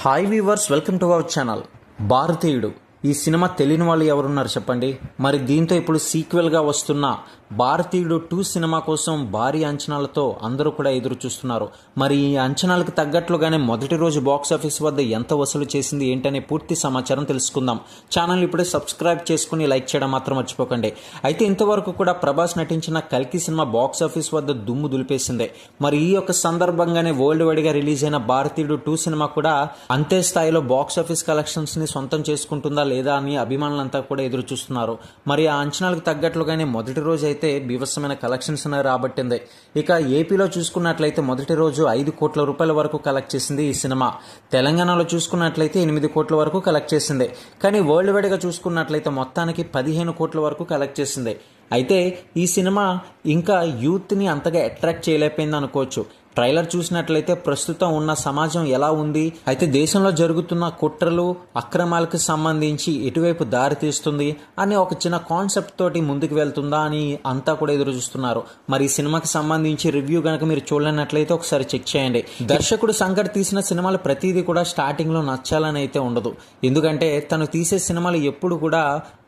Hi weavers, welcome to our channel. భారతీయుడు ఈ cinema తెలియని వాళ్ళు ఎవరున్నారు చెప్పండి. మరి దీంతో ఇప్పుడు సీక్వెల్గా వస్తున్న భారతీయుడు 2 సినిమా కోసం భారీ అంచనాలతో అందరూ కూడా ఎదురు చూస్తున్నారు. మరి ఈ అంచనాలకు తగ్గట్లుగానే మొదటి రోజు బాక్స్ ఆఫీస్ వద్ద ఎంత వసూలు చేసింది ఏంటనే పూర్తి సమాచారం తెలుసుకుందాం. ఛానల్ ఇప్పుడే సబ్స్క్రైబ్ చేసుకుని లైక్ చేయడం మాత్రం మర్చిపోకండి. అయితే ఇంతవరకు కూడా ప్రభాస్ నటించిన కల్కి సినిమా బాక్స్ ఆఫీస్ వద్ద దుమ్ము దులిపేసింది. మరి ఈ యొక్క సందర్భంగానే వరల్డ్ వైడ్ గా రిలీజ్ అయిన భారతీయుడు 2 సినిమా కూడా అంతే స్థాయిలో బాక్స్ ఆఫీస్ కలెక్షన్స్ ని సొంతం చేసుకుంటుందా లేదా అని అభిమానులంతా కూడా ఎదురు చూస్తున్నారు. మరి ఆ అంచనాలకు తగ్గట్లుగానే మొదటి రోజు అయితే బీభత్సమైన కలెక్షన్స్ రాబట్టింది. ఇక ఏపీలో చూసుకున్నట్లయితే మొదటి రోజు 5 కోట్ల రూపాయల వరకు కలెక్ట్ చేసింది ఈ సినిమా. తెలంగాణలో చూసుకున్నట్లయితే 8 కోట్ల వరకు కలెక్ట్ చేసింది. కానీ వరల్డ్ వైడ్ గా చూసుకున్నట్లయితే మొత్తానికి 15 కోట్ల వరకు కలెక్ట్ చేసింది. అయితే ఈ సినిమా ఇంకా యూత్ ని అంతగా అట్రాక్ట్ చేయలేకపోయింది అనుకోవచ్చు. ట్రైలర్ చూసినట్లయితే ప్రస్తుతం ఉన్న సమాజం ఎలా ఉంది, అయితే దేశంలో జరుగుతున్న కుట్రలు అక్రమాలకు సంబంధించి ఎటువైపు దారి తీస్తుంది అనే ఒక చిన్న కాన్సెప్ట్ తోటి ముందుకు వెళ్తుందా అని అంతా కూడా ఎదురు చూస్తున్నారు. మరి ఈ సినిమాకి సంబంధించి రివ్యూ గనక మీరు చూడలేనట్లయితే ఒకసారి చెక్ చేయండి. దర్శకుడు శంకర్ తీసిన సినిమాలు ప్రతిదీ కూడా స్టార్టింగ్ లో నచ్చాలని అయితే ఉండదు. ఎందుకంటే తను తీసే సినిమాలు ఎప్పుడు కూడా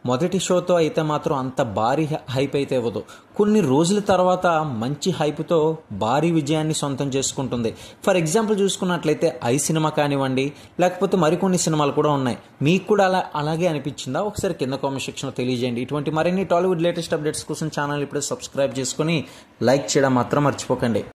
మొదటి షోతో అయితే మాత్రం అంత భారీ హైప్ అయితే ఇవ్వదు. కొన్ని రోజుల తర్వాత మంచి హైప్తో భారీ విజయాన్ని సొంతం చేసుకుంటుంది. ఫర్ ఎగ్జాంపుల్ చూసుకున్నట్లయితే ఐ సినిమా కానివ్వండి, లేకపోతే మరికొన్ని సినిమాలు కూడా ఉన్నాయి. మీకు కూడా అలాగే అనిపించిందా? ఒకసారి కింద కామెంట్ సెక్షన్లో తెలియజేయండి. ఇటువంటి మరిన్ని టాలీవుడ్ లేటెస్ట్ అప్డేట్స్ కోసం ఛానల్ ఇప్పుడే సబ్స్క్రైబ్ చేసుకుని లైక్ చేయడం మాత్రం మర్చిపోకండి.